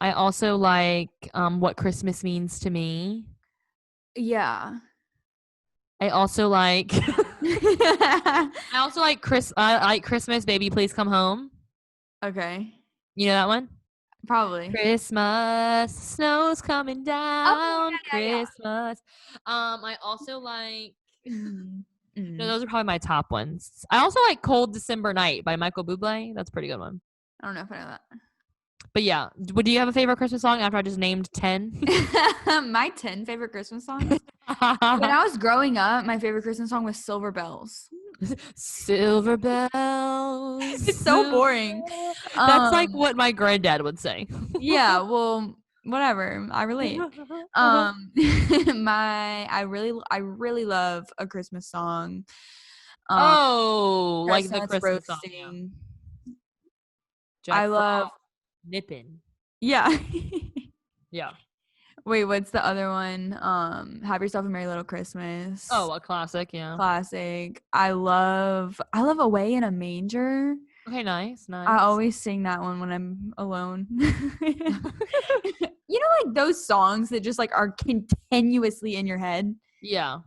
I also like What Christmas Means to Me. Yeah. I also like I like Christmas, Baby Please Come Home. Okay. You know that one? Probably. Christmas, snow's coming down. Christmas. I also like no, those are probably my top ones. I also like Cold December Night by Michael Bublé. That's a pretty good one. I don't know if I know that. But yeah, do you have a favorite Christmas song after I just named 10? My 10 favorite Christmas songs? When I was growing up, my favorite Christmas song was Silver Bells. Silver bells. It's so boring. That's like what my granddad would say. Yeah, well, whatever. I relate. I really love A Christmas Song. Like the Christmas roasting. Song. I love Nippin'. Yeah. Yeah. Wait, what's the other one? Have Yourself a Merry Little Christmas. Oh, a classic, yeah. Classic. I love Away in a Manger. Okay, nice. I always sing that one when I'm alone. You know, like those songs that just like are continuously in your head? Yeah.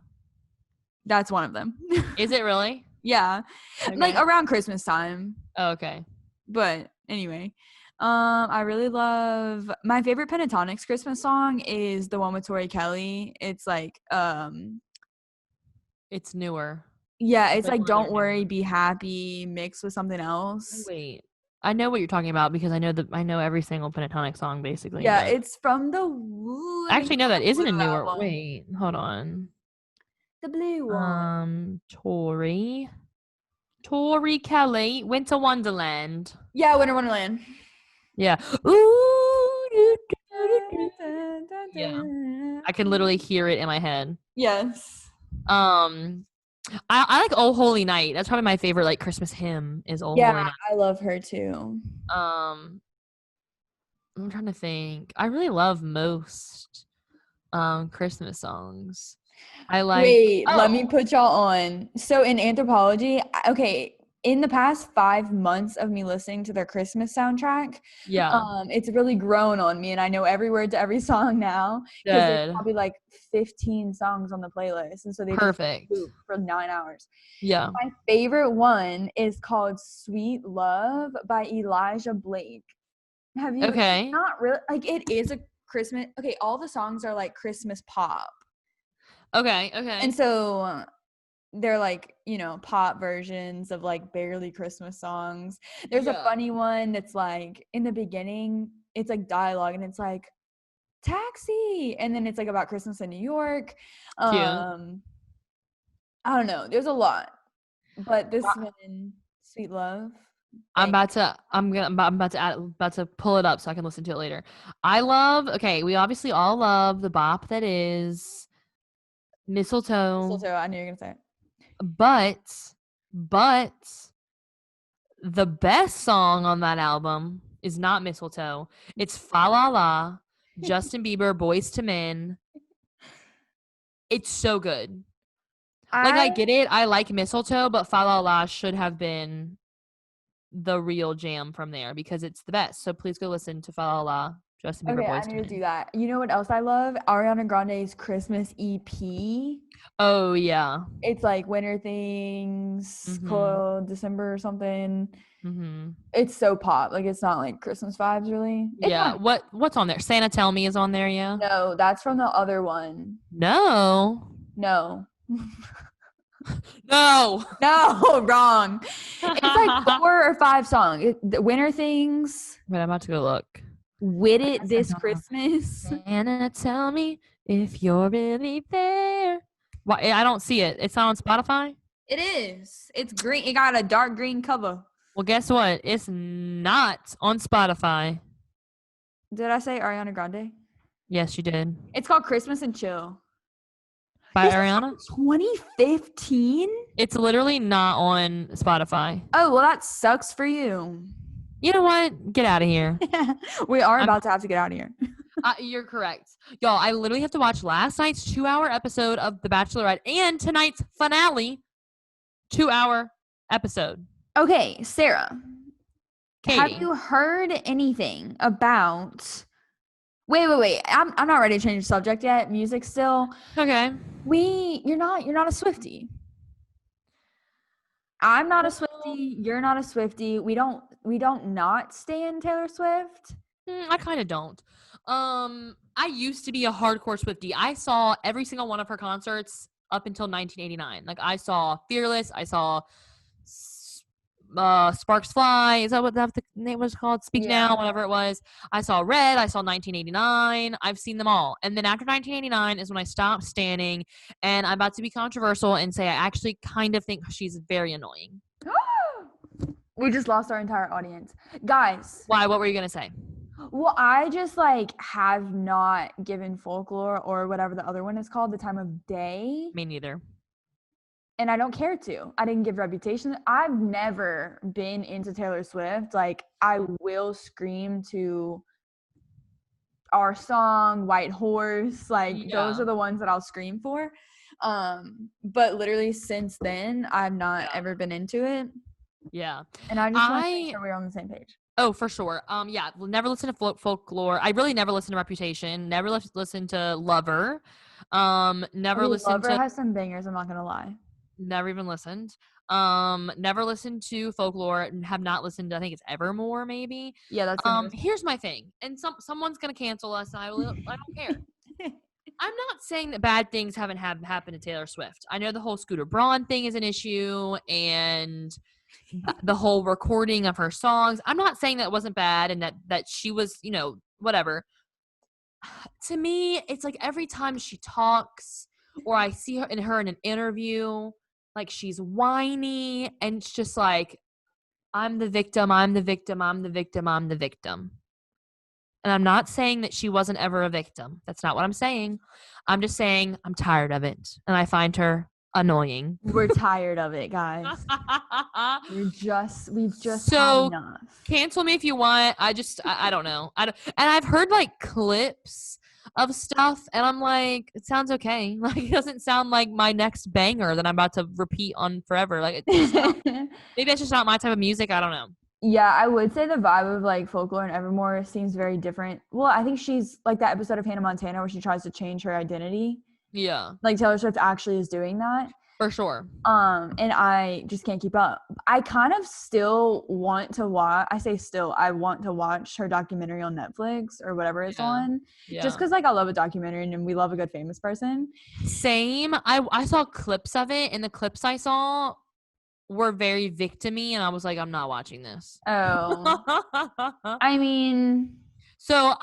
That's one of them. Is it really? Yeah. Okay. Like around Christmas time. Oh, okay. But anyway. I really love my favorite Pentatonix Christmas song is the one with Tori Kelly. It's like it's newer. Yeah, it's like Don't Worry, Be Happy mixed with something else. Wait. I know what you're talking about because I know every single Pentatonic song basically. Yeah, it's from the actually no, that isn't a newer album. Wait, hold on. The blue one. Tori Kelly, Winter Wonderland. Yeah, Winter Wonderland. Yeah. Ooh, Yeah. I can literally hear it in my head. Yes. I like Oh Holy Night. That's probably my favorite like Christmas hymn is Oh Yeah, Holy Night. I love her too. I'm trying to think. I really love most Christmas songs. I like Wait, let me put y'all on. So in Anthropologie, okay, in the past 5 months of me listening to their Christmas soundtrack, yeah. it's really grown on me, and I know every word to every song now because there's Good. probably like 15 songs on the playlist, and so they just Perfect. loop for 9 hours. Yeah. My favorite one is called "Sweet Love" by Elijah Blake. Have you? Okay. Not really. Like it is a Christmas. Okay, all the songs are like Christmas pop. Okay. Okay. And so they're like, pop versions of like barely Christmas songs. There's a funny one that's like in the beginning, it's like dialogue and it's like taxi. And then it's like about Christmas in New York. Cute. I don't know. There's a lot. But this one, Sweet Love. I'm about to pull it up so I can listen to it later. We obviously all love the bop that is Mistletoe. Mistletoe, I knew you were gonna say it. But the best song on that album is not Mistletoe. It's Fa La La, Justin Bieber, Boys to Men. It's so good. I get it. I like Mistletoe, but Fa La La should have been the real jam from there because it's the best. So please go listen to Fa La La, Justin Bieber, Boys I to need Men. to do that. You know what else I love? Ariana Grande's Christmas EP. Oh yeah. It's like Winter Things, called December or something. It's so pop. Like it's not like Christmas vibes really. It's yeah. fun. What's on there? Santa Tell Me is on there, yeah? No, that's from the other one. No. No. No. No, wrong. It's like 4 or 5 songs. The Winter Things. Wait, I'm about to go look. With It This Christmas. Santa Tell Me if you're really there. Why? I don't see it. It's not on Spotify? It is. It's green. It got a dark green cover. Well, guess what? It's not on Spotify. Did I say Ariana Grande? Yes, you did. It's called Christmas and Chill. By Ariana? 2015? It's literally not on Spotify. Oh, well, that sucks for you. You know what? Get out of here. We are about to have to get out of here. You're correct. Y'all, I literally have to watch last night's 2-hour episode of The Bachelorette and tonight's finale 2-hour episode. Okay, Sarah. Katie. Have you heard anything about... Wait. I'm not ready to change the subject yet. Music still. Okay. You're not a Swiftie. I'm not a Swiftie. You're not a Swiftie. We don't not stan Taylor Swift. I kind of don't. I used to be a hardcore Swiftie. I saw every single one of her concerts up until 1989. Like I saw Fearless. I saw Sparks Fly. Is that what the name was called? Speak Now, whatever it was. I saw Red. I saw 1989. I've seen them all. And then after 1989 is when I stopped standing. And I'm about to be controversial and say I actually kind of think she's very annoying. We just lost our entire audience. Guys. Why? What were you going to say? Well, I just have not given Folklore or whatever the other one is called the time of day. Me neither. And I don't care to. I didn't give Reputation. I've never been into Taylor Swift. Like, I will scream to our song, White Horse. Like, those are the ones that I'll scream for. But literally since then, I've not ever been into it. Yeah. And I just want to make sure we're on the same page. Oh, for sure. Yeah, never listen to Folklore. I really never listened to Reputation. Never listened to Lover. Never listened to... Lover has some bangers, I'm not going to lie. Never even listened. Never listened to Folklore and have not listened to, I think it's Evermore, maybe. Yeah, that's here's my thing. And someone's gonna cancel us, and I don't care. I'm not saying that bad things haven't happened to Taylor Swift. I know the whole Scooter Braun thing is an issue, and the whole recording of her songs. I'm not saying that wasn't bad and that she was, whatever. To me, it's like every time she talks or I see her in an interview, like she's whiny and it's just like, I'm the victim. And And I'm not saying that she wasn't ever a victim. That's not what I'm saying. I'm just saying I'm tired of it. And I find her annoying. We're tired of it, guys. We've just had So enough. cancel me if you want. I don't know. And I've heard like clips of stuff and I'm like, it sounds okay. Like it doesn't sound like my next banger that I'm about to repeat on forever. Like maybe that's just not my type of music. I don't know. Yeah, I would say the vibe of like Folklore and Evermore seems very different. Well, I think she's like that episode of Hannah Montana where she tries to change her identity. Yeah. Like Taylor Swift actually is doing that. For sure. And I just can't keep up. I kind of still want to watch. I say still. I want to watch her documentary on Netflix or whatever it's on. Yeah. Just because like I love a documentary and we love a good famous person. Same. I saw clips of it, and the clips I saw were very victim-y, and I was like, I'm not watching this. Oh. I mean, so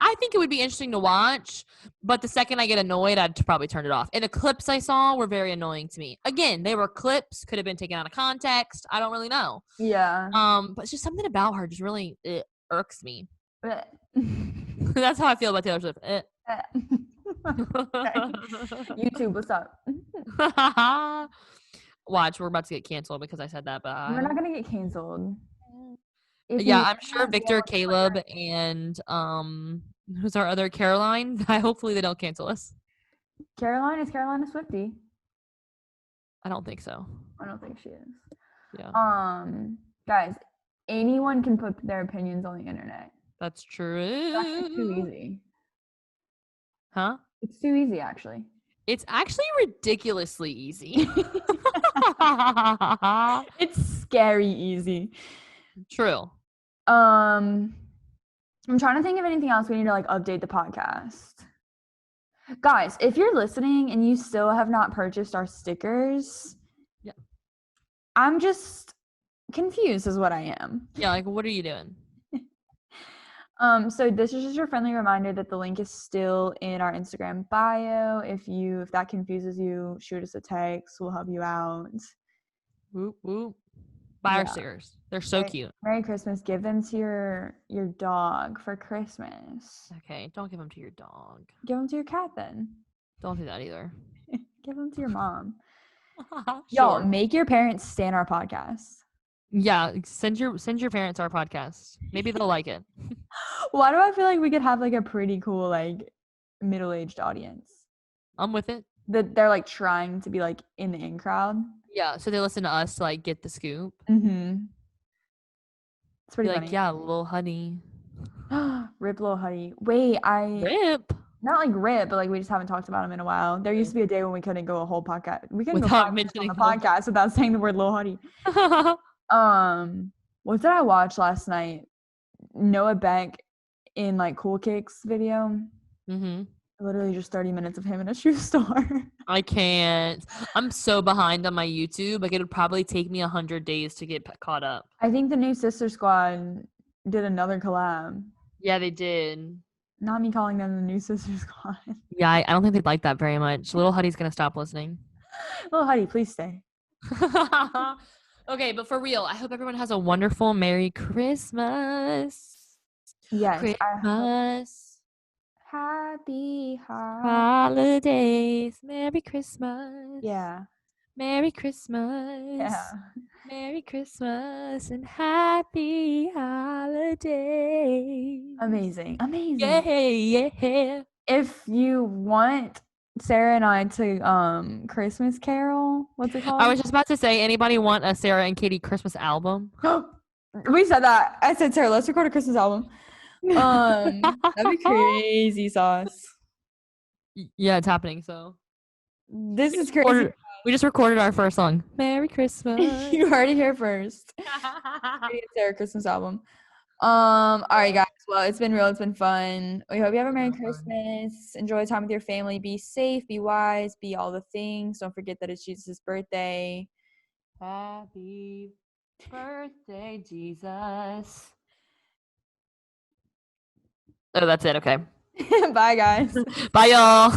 I think it would be interesting to watch, but the second I get annoyed, I'd probably turn it off. And the clips I saw were very annoying to me. Again, they were clips, could have been taken out of context. I don't really know. Yeah. But it's just something about her just really it irks me. But That's how I feel about Taylor Swift. YouTube, what's up? Watch, we're about to get canceled because I said that, but We're not gonna get canceled. Yeah, I'm sure Victor, Caleb, and who's our other Caroline? Hopefully they don't cancel us. Caroline, is Caroline a Swiftie? I don't think so. I don't think she is. Yeah. Guys, anyone can put their opinions on the internet. That's true. That's too easy. Huh? It's too easy, actually. It's actually ridiculously easy. It's scary easy. True. I'm trying to think of anything else we need to like update the podcast. Guys, if you're listening and you still have not purchased our stickers, yeah, I'm just confused is what I am. Yeah, like what are you doing? So this is just your friendly reminder that the link is still in our Instagram bio. If that confuses you, shoot us a text. We'll help you out. Whoop whoop. Buy our stickers. They're so cute. Merry Christmas. Give them to your dog for Christmas. Okay, don't give them to your dog. Give them to your cat then. Don't do that either. Give them to your mom. Sure. Y'all, make your parents stan our podcast. Yeah, send your parents our podcast. Maybe they'll like it. Why do I feel like we could have like a pretty cool like middle-aged audience? I'm with it. That they're like trying to be like in the in crowd. Yeah, so they listen to us to like get the scoop. Mm-hmm. It's pretty funny. Like, yeah, Lil Huddy. Rip Lil Huddy. Wait, Rip. Not like rip, but like we just haven't talked about him in a while. There used to be a day when we couldn't go a whole podcast. We couldn't without go 5 minutes on mentioning the podcast without saying the word Lil Huddy. What did I watch last night? Noah Beck in like Cool Kicks video. Mm-hmm. Literally just 30 minutes of him in a shoe store. I can't. I'm so behind on my YouTube. Like it would probably take me 100 days to get caught up. I think the new Sister Squad did another collab. Yeah, they did. Not me calling them the new Sister Squad. Yeah, I don't think they'd like that very much. Little Huddy's gonna stop listening. Lil Huddy, please stay. Okay, but for real, I hope everyone has a wonderful Merry Christmas. Yes. Christmas. Happy holidays. Merry Christmas. Yeah. Merry Christmas. Yeah. Merry Christmas and happy holidays. Amazing. Yeah, yeah. If you want Sarah and I to Christmas Carol, what's it called? I was just about to say, anybody want a Sarah and Katie Christmas album? We said that. I said, Sarah, let's record a Christmas album. That'd be crazy sauce. Yeah, it's happening. So this is crazy. We just recorded our first song. Merry Christmas. You heard it here first. Sarah Christmas album. All right, guys. Well, it's been real. It's been fun. We hope you have a Merry Christmas. Enjoy time with your family. Be safe. Be wise. Be all the things. Don't forget that it's Jesus' birthday. Happy birthday, Jesus. Oh, that's it. Okay. Bye, guys. Bye, y'all.